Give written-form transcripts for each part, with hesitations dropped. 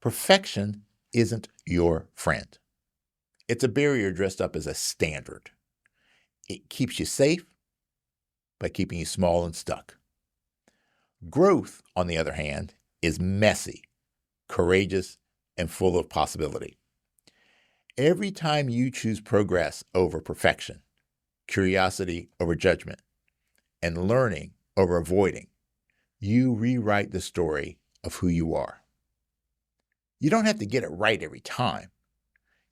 Perfection isn't your friend. It's a barrier dressed up as a standard. It keeps you safe by keeping you small and stuck. Growth, on the other hand, is messy, courageous, and full of possibility. Every time you choose progress over perfection, curiosity over judgment, and learning over avoiding, you rewrite the story of who you are. You don't have to get it right every time.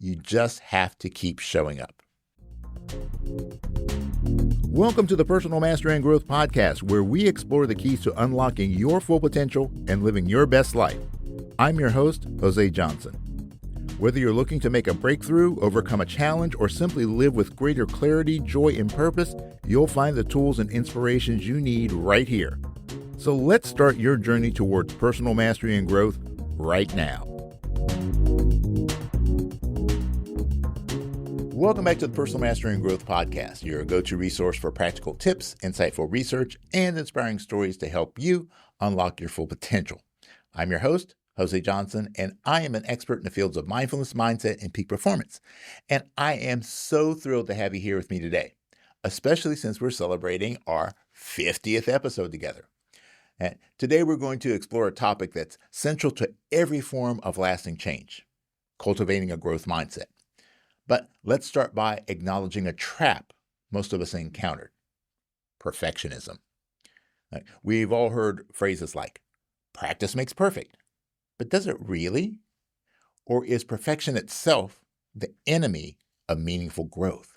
You just have to keep showing up. Welcome to the Personal Mastery and Growth Podcast, where we explore the keys to unlocking your full potential and living your best life. I'm your host, Jose Johnson. Whether you're looking to make a breakthrough, overcome a challenge, or simply live with greater clarity, joy, and purpose, you'll find the tools and inspirations you need right here. So let's start your journey towards personal mastery and growth right now. Welcome back to the Personal Mastery and Growth Podcast, your go-to resource for practical tips, insightful research, and inspiring stories to help you unlock your full potential. I'm your host, Jose Johnson, and I am an expert in the fields of mindfulness, mindset, and peak performance. And I am so thrilled to have you here with me today, especially since we're celebrating our 50th episode together. And today we're going to explore a topic that's central to every form of lasting change, cultivating a growth mindset. But let's start by acknowledging a trap most of us encountered: perfectionism. We've all heard phrases like, practice makes perfect, but does it really? Or is perfection itself the enemy of meaningful growth?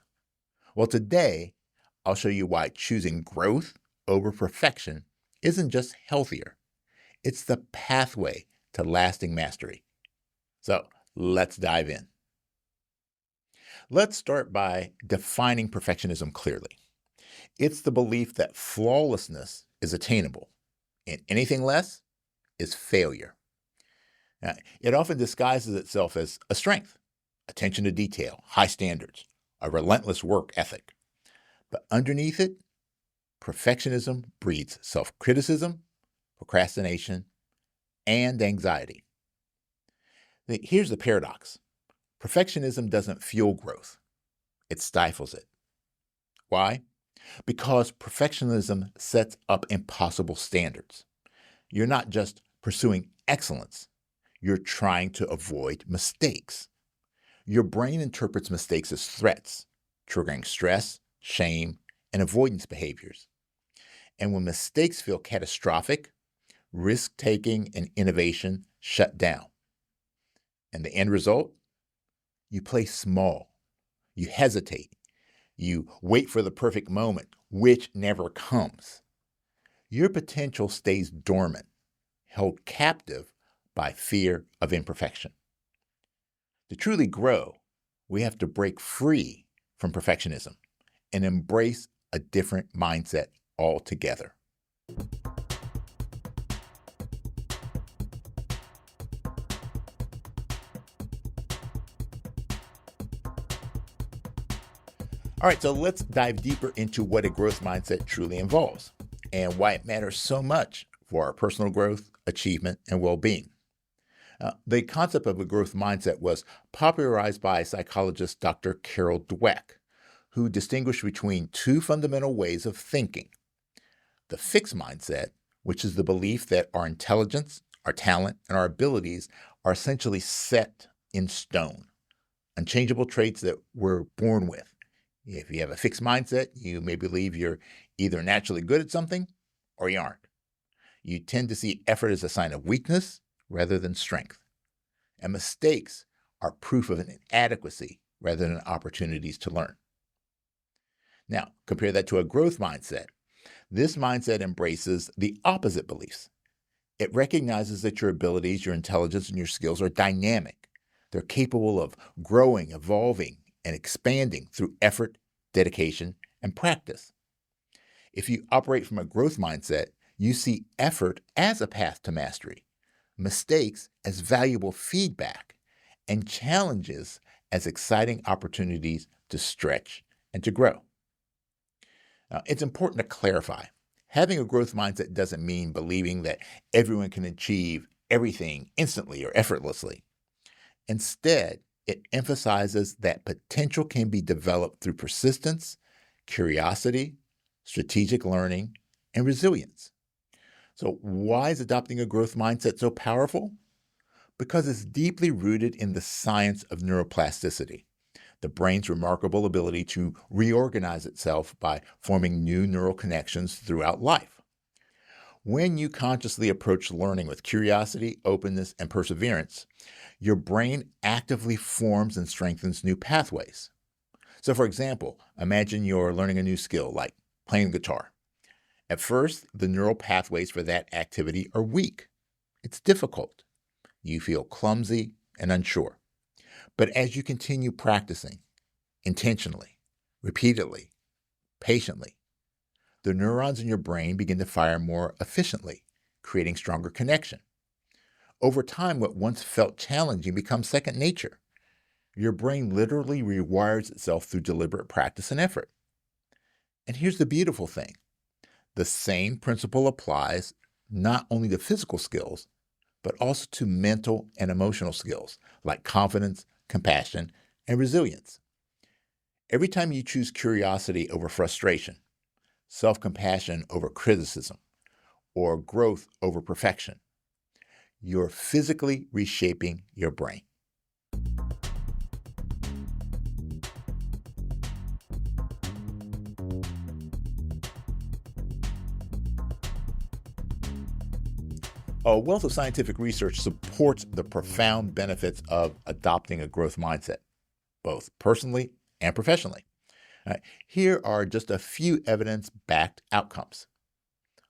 Well, today, I'll show you why choosing growth over perfection isn't just healthier. It's the pathway to lasting mastery. So let's dive in. Let's start by defining perfectionism clearly. It's the belief that flawlessness is attainable, and anything less is failure. Now, it often disguises itself as a strength: attention to detail, high standards, a relentless work ethic. But underneath it, perfectionism breeds self-criticism, procrastination, and anxiety. Here's the paradox. Perfectionism doesn't fuel growth. It stifles it. Why? Because perfectionism sets up impossible standards. You're not just pursuing excellence. You're trying to avoid mistakes. Your brain interprets mistakes as threats, triggering stress, shame, and avoidance behaviors. And when mistakes feel catastrophic, risk-taking and innovation shut down. And the end result? You play small. You hesitate. You wait for the perfect moment, which never comes. Your potential stays dormant, held captive by fear of imperfection. To truly grow, we have to break free from perfectionism and embrace a different mindset altogether. All right, so let's dive deeper into what a growth mindset truly involves and why it matters so much for our personal growth, achievement, and well-being. The concept of a growth mindset was popularized by psychologist Dr. Carol Dweck, who distinguished between two fundamental ways of thinking: the fixed mindset, which is the belief that our intelligence, our talent, and our abilities are essentially set in stone, unchangeable traits that we're born with. If you have a fixed mindset, you may believe you're either naturally good at something or you aren't. You tend to see effort as a sign of weakness rather than strength. And mistakes are proof of an inadequacy rather than opportunities to learn. Now, compare that to a growth mindset. This mindset embraces the opposite beliefs. It recognizes that your abilities, your intelligence, and your skills are dynamic. They're capable of growing, evolving, and expanding through effort, dedication, and practice. If you operate from a growth mindset, you see effort as a path to mastery, mistakes as valuable feedback, and challenges as exciting opportunities to stretch and to grow. Now, it's important to clarify. Having a growth mindset doesn't mean believing that everyone can achieve everything instantly or effortlessly. Instead, it emphasizes that potential can be developed through persistence, curiosity, strategic learning, and resilience. So, why is adopting a growth mindset so powerful? Because it's deeply rooted in the science of neuroplasticity, the brain's remarkable ability to reorganize itself by forming new neural connections throughout life. When you consciously approach learning with curiosity, openness, and perseverance, your brain actively forms and strengthens new pathways. So, for example, imagine you're learning a new skill like playing guitar. At first, the neural pathways for that activity are weak. It's difficult. You feel clumsy and unsure. But as you continue practicing intentionally, repeatedly, patiently, the neurons in your brain begin to fire more efficiently, creating stronger connection. Over time, what once felt challenging becomes second nature. Your brain literally rewires itself through deliberate practice and effort. And here's the beautiful thing. The same principle applies not only to physical skills, but also to mental and emotional skills like confidence, compassion, and resilience. Every time you choose curiosity over frustration, self-compassion over criticism, or growth over perfection, you're physically reshaping your brain. A wealth of scientific research supports the profound benefits of adopting a growth mindset, both personally and professionally. Here are just a few evidence-backed outcomes.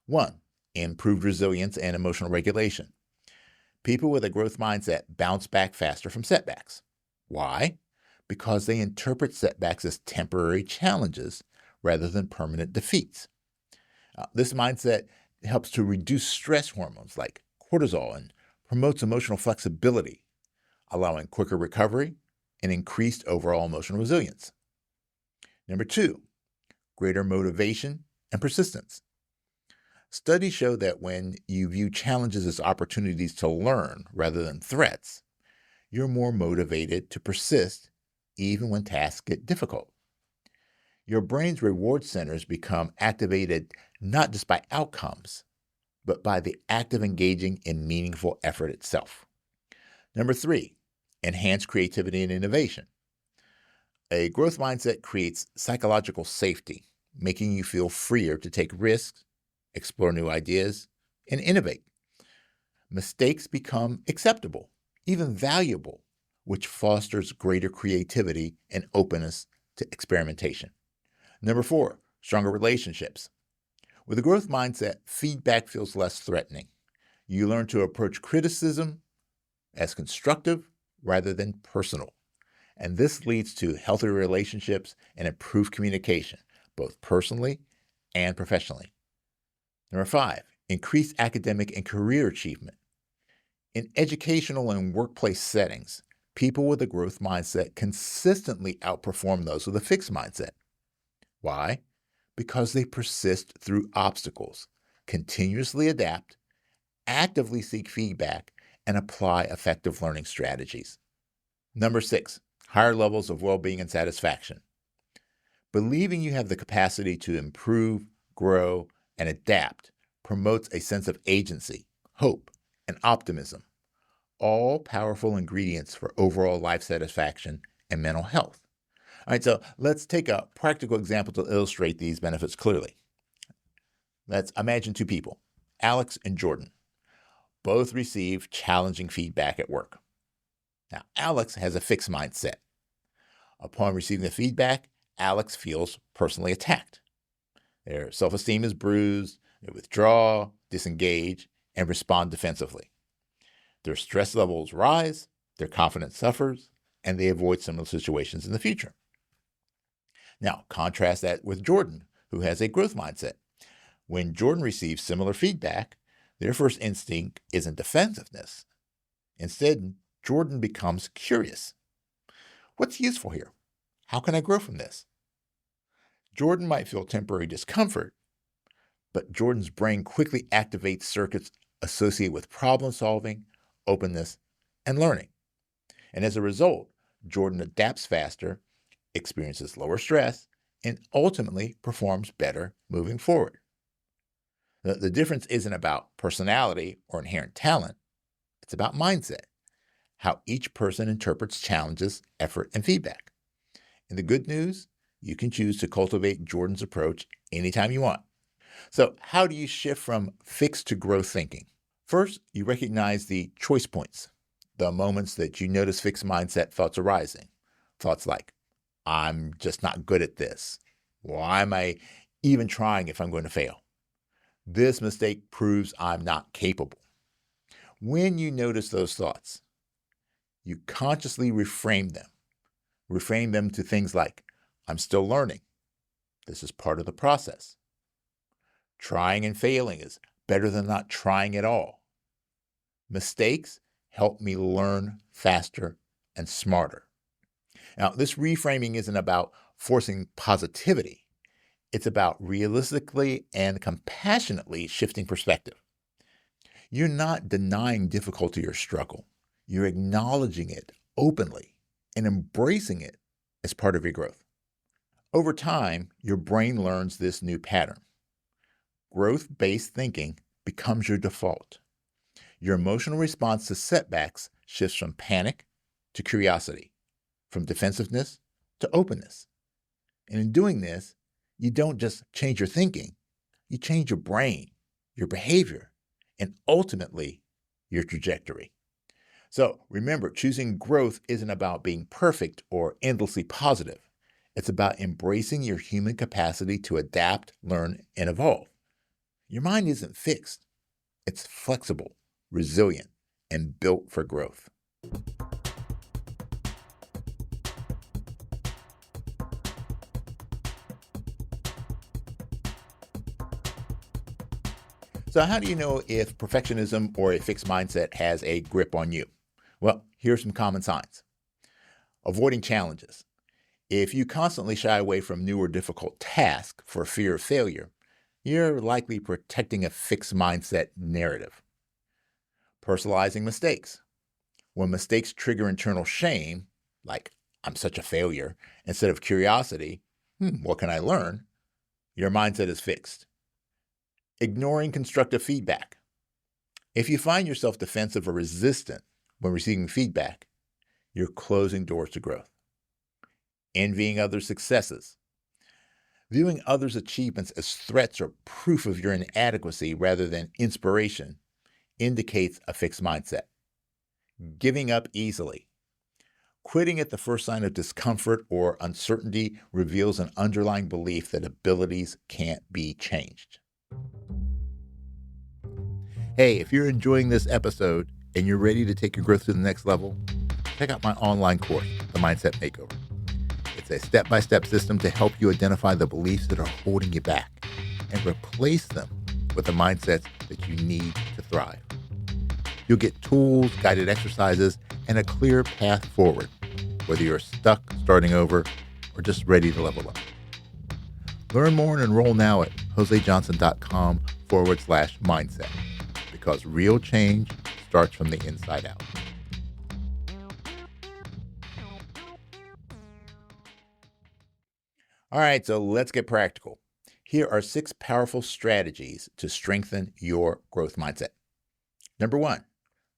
1. Improved resilience and emotional regulation. People with a growth mindset bounce back faster from setbacks. Why? Because they interpret setbacks as temporary challenges rather than permanent defeats. This mindset helps to reduce stress hormones like cortisol and promotes emotional flexibility, allowing quicker recovery and increased overall emotional resilience. Number 2, greater motivation and persistence. Studies show that when you view challenges as opportunities to learn rather than threats, you're more motivated to persist even when tasks get difficult. Your brain's reward centers become activated not just by outcomes, but by the act of engaging in meaningful effort itself. Number 3, enhanced creativity and innovation. A growth mindset creates psychological safety, making you feel freer to take risks, explore new ideas, and innovate. Mistakes become acceptable, even valuable, which fosters greater creativity and openness to experimentation. Number 4, stronger relationships. With a growth mindset, feedback feels less threatening. You learn to approach criticism as constructive rather than personal. And this leads to healthier relationships and improved communication, both personally and professionally. Number 5, increased academic and career achievement. In educational and workplace settings, people with a growth mindset consistently outperform those with a fixed mindset. Why? Because they persist through obstacles, continuously adapt, actively seek feedback, and apply effective learning strategies. Number 6, higher levels of well-being and satisfaction. Believing you have the capacity to improve, grow, and adapt promotes a sense of agency, hope, and optimism, all powerful ingredients for overall life satisfaction and mental health. All right, so let's take a practical example to illustrate these benefits clearly. Let's imagine two people, Alex and Jordan. Both receive challenging feedback at work. Now, Alex has a fixed mindset. Upon receiving the feedback, Alex feels personally attacked. Their self-esteem is bruised, they withdraw, disengage, and respond defensively. Their stress levels rise, their confidence suffers, and they avoid similar situations in the future. Now, contrast that with Jordan, who has a growth mindset. When Jordan receives similar feedback, their first instinct isn't defensiveness. Instead, Jordan becomes curious. What's useful here? How can I grow from this? Jordan might feel temporary discomfort, but Jordan's brain quickly activates circuits associated with problem solving, openness, and learning. And as a result, Jordan adapts faster, experiences lower stress, and ultimately performs better moving forward. The difference isn't about personality or inherent talent, it's about mindset, how each person interprets challenges, effort, and feedback. And the good news, you can choose to cultivate Jordan's approach anytime you want. So, how do you shift from fixed to growth thinking? First, you recognize the choice points, the moments that you notice fixed mindset thoughts arising. Thoughts like, I'm just not good at this. Why am I even trying if I'm going to fail? This mistake proves I'm not capable. When you notice those thoughts, you consciously reframe them. Reframe them to things like, I'm still learning. This is part of the process. Trying and failing is better than not trying at all. Mistakes help me learn faster and smarter. Now, this reframing isn't about forcing positivity. It's about realistically and compassionately shifting perspective. You're not denying difficulty or struggle. You're acknowledging it openly and embracing it as part of your growth. Over time, your brain learns this new pattern. Growth-based thinking becomes your default. Your emotional response to setbacks shifts from panic to curiosity, from defensiveness to openness. And in doing this, you don't just change your thinking, you change your brain, your behavior, and ultimately your trajectory. So remember, choosing growth isn't about being perfect or endlessly positive. It's about embracing your human capacity to adapt, learn, and evolve. Your mind isn't fixed. It's flexible, resilient, and built for growth. So how do you know if perfectionism or a fixed mindset has a grip on you? Well, here's some common signs. Avoiding challenges. If you constantly shy away from new or difficult tasks for fear of failure, you're likely protecting a fixed mindset narrative. Personalizing mistakes. When mistakes trigger internal shame, like, I'm such a failure, instead of curiosity, what can I learn? Your mindset is fixed. Ignoring constructive feedback. If you find yourself defensive or resistant when receiving feedback, you're closing doors to growth. Envying others' successes. Viewing others' achievements as threats or proof of your inadequacy rather than inspiration indicates a fixed mindset. Giving up easily. Quitting at the first sign of discomfort or uncertainty reveals an underlying belief that abilities can't be changed. Hey, if you're enjoying this episode and you're ready to take your growth to the next level, check out my online course, The Mindset Makeover. It's a step-by-step system to help you identify the beliefs that are holding you back and replace them with the mindsets that you need to thrive. You'll get tools, guided exercises, and a clear path forward, whether you're stuck, starting over, or just ready to level up. Learn more and enroll now at josejohnson.com/mindset, because real change starts from the inside out. All right, so let's get practical. Here are 6 powerful strategies to strengthen your growth mindset. Number 1,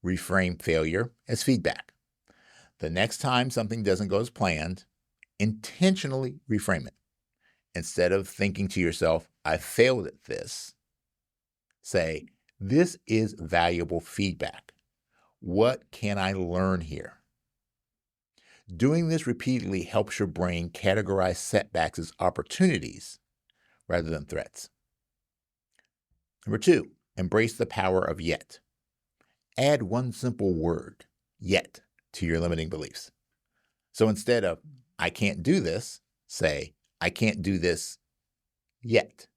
reframe failure as feedback. The next time something doesn't go as planned, intentionally reframe it. Instead of thinking to yourself, I failed at this, say, this is valuable feedback. What can I learn here? Doing this repeatedly helps your brain categorize setbacks as opportunities rather than threats. Number 2, embrace the power of yet. Add one simple word, yet, to your limiting beliefs. So instead of, I can't do this, say, I can't do this yet.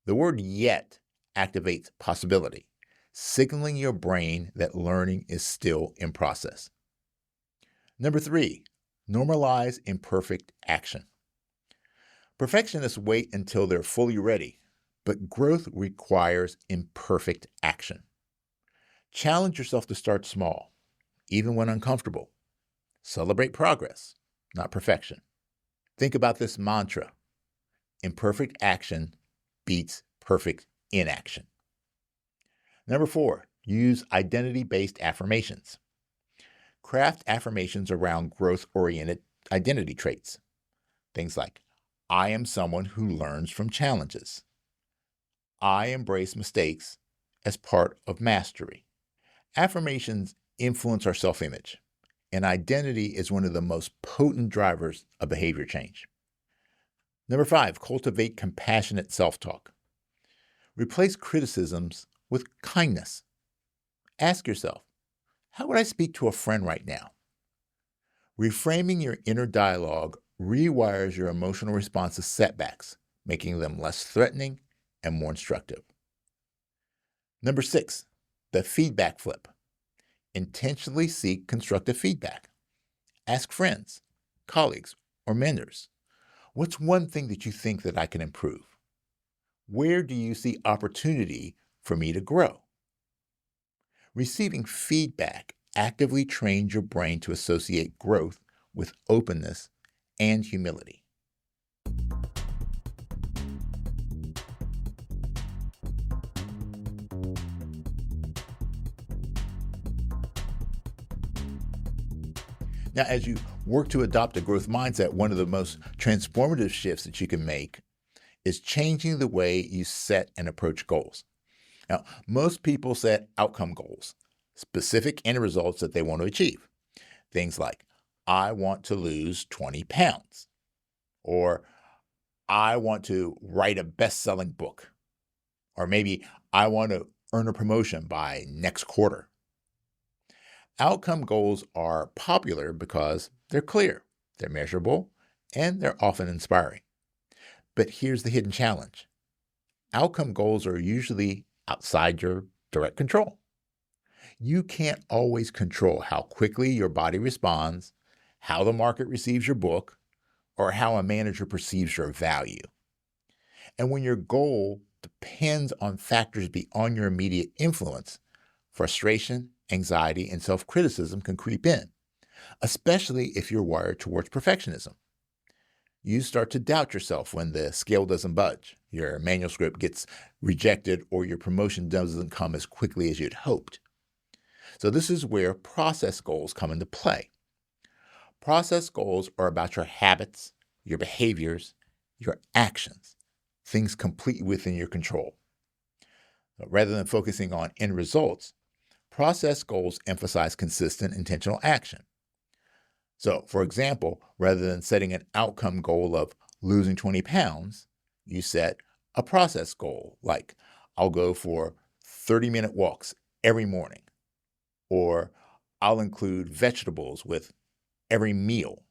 The word yet activates possibility, signaling your brain that learning is still in process. Number 3, normalize imperfect action. Perfectionists wait until they're fully ready, but growth requires imperfect action. Challenge yourself to start small, even when uncomfortable. Celebrate progress, not perfection. Think about this mantra: imperfect action beats perfect inaction. Number 4, use identity-based affirmations. Craft affirmations around growth-oriented identity traits. Things like, I am someone who learns from challenges. I embrace mistakes as part of mastery. Affirmations influence our self-image, and identity is one of the most potent drivers of behavior change. Number 5, cultivate compassionate self-talk. Replace criticisms with kindness. Ask yourself, how would I speak to a friend right now? Reframing your inner dialogue rewires your emotional response to setbacks, making them less threatening and more instructive. Number 6, the feedback flip. Intentionally seek constructive feedback. Ask friends, colleagues, or mentors, what's one thing that you think that I can improve? Where do you see opportunity for me to grow? Receiving feedback actively trains your brain to associate growth with openness and humility. Now, as you work to adopt a growth mindset, one of the most transformative shifts that you can make is changing the way you set and approach goals. Now, most people set outcome goals, specific end results that they want to achieve. Things like, I want to lose 20 pounds, or I want to write a best-selling book, or maybe I want to earn a promotion by next quarter. Outcome goals are popular because they're clear, they're measurable, and they're often inspiring. But here's the hidden challenge. Outcome goals are usually outside your direct control. You can't always control how quickly your body responds, how the market receives your book, or how a manager perceives your value. And when your goal depends on factors beyond your immediate influence, frustration, anxiety, and self-criticism can creep in, especially if you're wired towards perfectionism. You start to doubt yourself when the scale doesn't budge, your manuscript gets rejected, or your promotion doesn't come as quickly as you'd hoped. So this is where process goals come into play. Process goals are about your habits, your behaviors, your actions, things completely within your control. Rather than focusing on end results, process goals emphasize consistent, intentional action. So, for example, rather than setting an outcome goal of losing 20 pounds, you set a process goal like, I'll go for 30-minute walks every morning, or I'll include vegetables with every meal,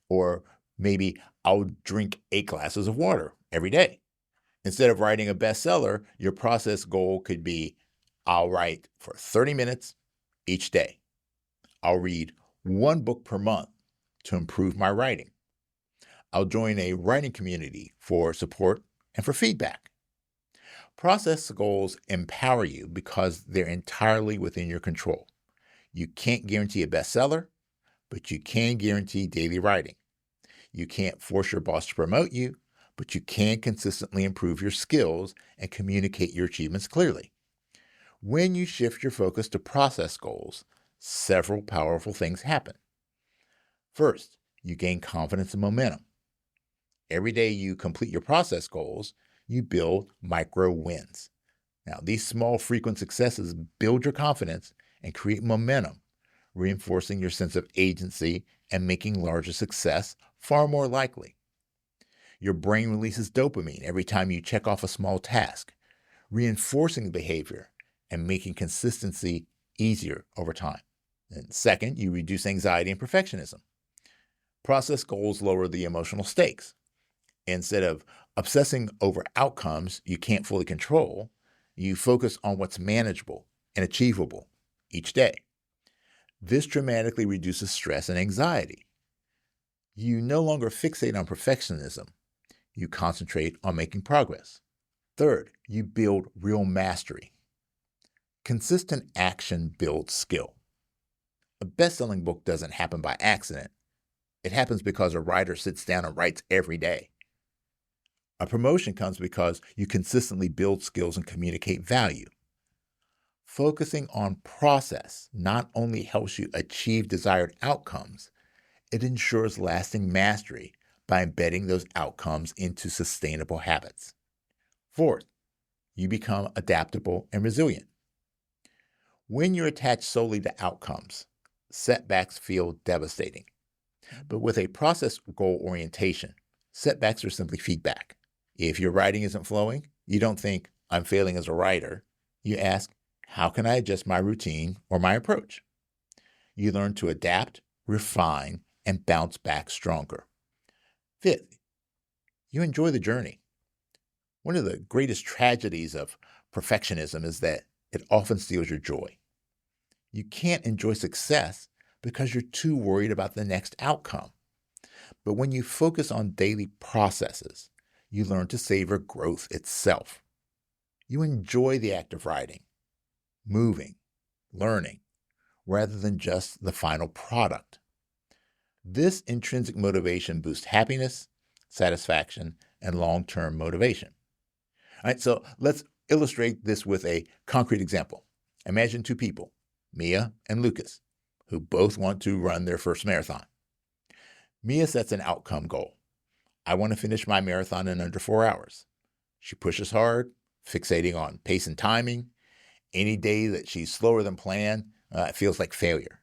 or maybe I'll drink 8 glasses of water every day. Instead of writing a bestseller, your process goal could be, I'll write for 30 minutes each day. I'll read 1 book per month to improve my writing. I'll join a writing community for support and for feedback. Process goals empower you because they're entirely within your control. You can't guarantee a bestseller, but you can guarantee daily writing. You can't force your boss to promote you, but you can consistently improve your skills and communicate your achievements clearly. When you shift your focus to process goals, several powerful things happen. First, you gain confidence and momentum. Every day you complete your process goals, you build micro wins. Now, these small, frequent successes build your confidence and create momentum, reinforcing your sense of agency and making larger success far more likely. Your brain releases dopamine every time you check off a small task, reinforcing the behavior and making consistency easier over time. And second, you reduce anxiety and perfectionism. Process goals lower the emotional stakes. Instead of obsessing over outcomes you can't fully control, you focus on what's manageable and achievable each day. This dramatically reduces stress and anxiety. You no longer fixate on perfectionism. You concentrate on making progress. Third, you build real mastery. Consistent action builds skill. A best-selling book doesn't happen by accident. It happens because a writer sits down and writes every day. A promotion comes because you consistently build skills and communicate value. Focusing on process not only helps you achieve desired outcomes, it ensures lasting mastery by embedding those outcomes into sustainable habits. Fourth, you become adaptable and resilient. When you're attached solely to outcomes, setbacks feel devastating. But with a process goal orientation, setbacks are simply feedback. If your writing isn't flowing, you don't think, I'm failing as a writer. You ask, how can I adjust my routine or my approach? You learn to adapt, refine, and bounce back stronger. Fifth, you enjoy the journey. One of the greatest tragedies of perfectionism is that it often steals your joy. You can't enjoy success because you're too worried about the next outcome. But when you focus on daily processes, you learn to savor growth itself. You enjoy the act of writing, moving, learning, rather than just the final product. This intrinsic motivation boosts happiness, satisfaction, and long-term motivation. All right, so let's illustrate this with a concrete example. Imagine two people, Mia and Lucas, who both want to run their first marathon. Mia sets an outcome goal. I want to finish my marathon in under 4 hours. She pushes hard, fixating on pace and timing. Any day that she's slower than planned, it feels like failure.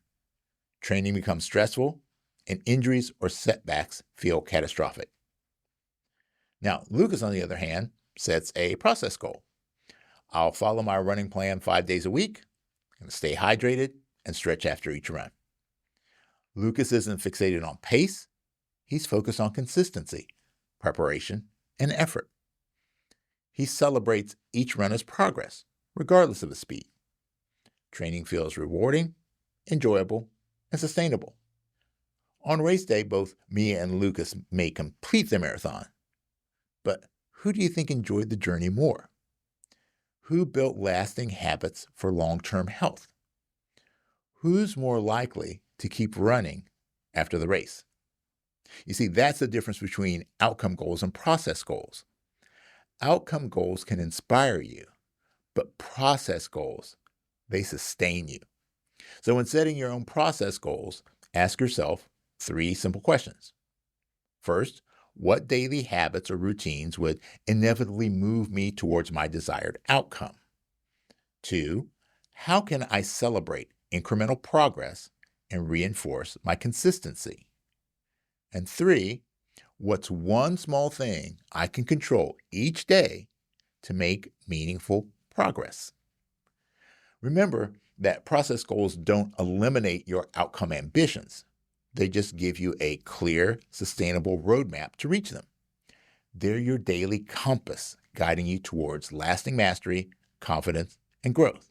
Training becomes stressful, and injuries or setbacks feel catastrophic. Now, Lucas, on the other hand, sets a process goal. I'll follow my running plan 5 days a week, and stay hydrated and stretch after each run. Lucas isn't fixated on pace. He's focused on consistency, preparation, and effort. He celebrates each run as progress, regardless of the speed. Training feels rewarding, enjoyable, and sustainable. On race day, both Mia and Lucas may complete the marathon. But who do you think enjoyed the journey more? Who built lasting habits for long-term health? Who's more likely to keep running after the race? You see, that's the difference between outcome goals and process goals. Outcome goals can inspire you, but process goals, they sustain you. So when setting your own process goals, ask yourself 3 simple questions. First, what daily habits or routines would inevitably move me towards my desired outcome? 2, how can I celebrate incremental progress and reinforce my consistency? And 3, what's one small thing I can control each day to make meaningful progress? Remember that process goals don't eliminate your outcome ambitions. They just give you a clear, sustainable roadmap to reach them. They're your daily compass, guiding you towards lasting mastery, confidence, and growth.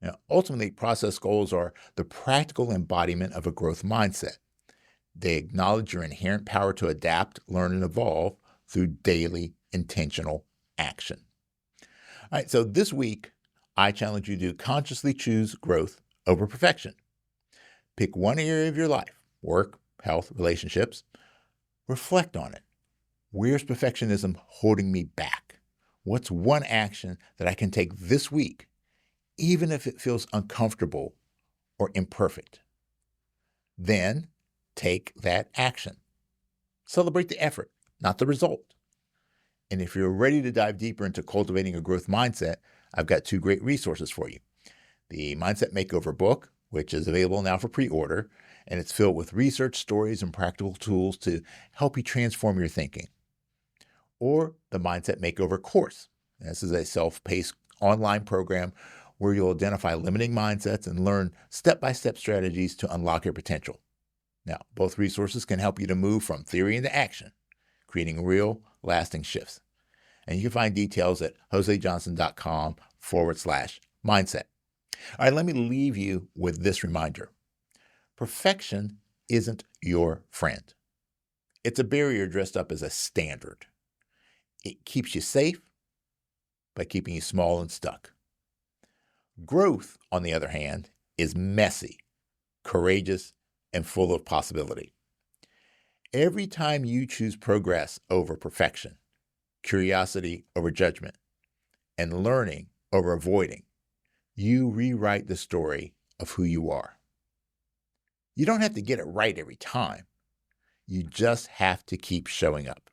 Now, ultimately, process goals are the practical embodiment of a growth mindset. They acknowledge your inherent power to adapt, learn, and evolve through daily intentional action. All right, so this week, I challenge you to consciously choose growth over perfection. Pick one area of your life, work, health, relationships. Reflect on it. Where's perfectionism holding me back? What's one action that I can take this week, even if it feels uncomfortable or imperfect? Then take that action. Celebrate the effort, not the result. And if you're ready to dive deeper into cultivating a growth mindset, I've got 2 great resources for you. The Mindset Makeover book, which is available now for pre-order, and it's filled with research, stories, and practical tools to help you transform your thinking. Or the Mindset Makeover course. This is a self-paced online program where you'll identify limiting mindsets and learn step-by-step strategies to unlock your potential. Now, both resources can help you to move from theory into action, creating real, lasting shifts. And you can find details at josejohnson.com/mindset. All right, let me leave you with this reminder. Perfection isn't your friend. It's a barrier dressed up as a standard. It keeps you safe by keeping you small and stuck. Growth, on the other hand, is messy, courageous, and full of possibility. Every time you choose progress over perfection, curiosity over judgment, and learning over avoiding, you rewrite the story of who you are. You don't have to get it right every time. You just have to keep showing up.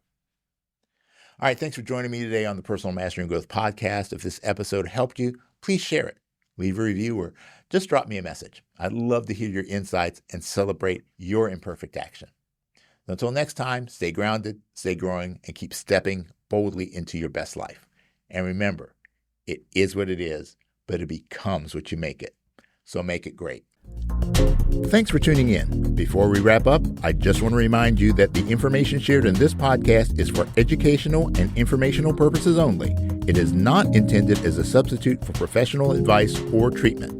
All right, thanks for joining me today on the Personal Mastery and Growth Podcast. If this episode helped you, please share it, leave a review, or just drop me a message. I'd love to hear your insights and celebrate your imperfect action. Until next time, stay grounded, stay growing, and keep stepping boldly into your best life. And remember, it is what it is, but it becomes what you make it. So make it great. Thanks for tuning in. Before we wrap up, I just want to remind you that the information shared in this podcast is for educational and informational purposes only. It is not intended as a substitute for professional advice or treatment.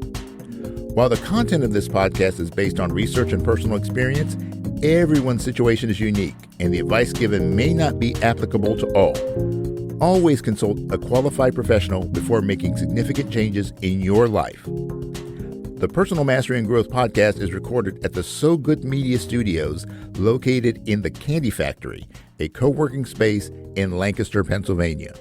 While the content of this podcast is based on research and personal experience, everyone's situation is unique, and the advice given may not be applicable to all. Always consult a qualified professional before making significant changes in your life. The Personal Mastery and Growth Podcast is recorded at the So Good Media Studios, located in the Candy Factory, a co-working space in Lancaster, Pennsylvania.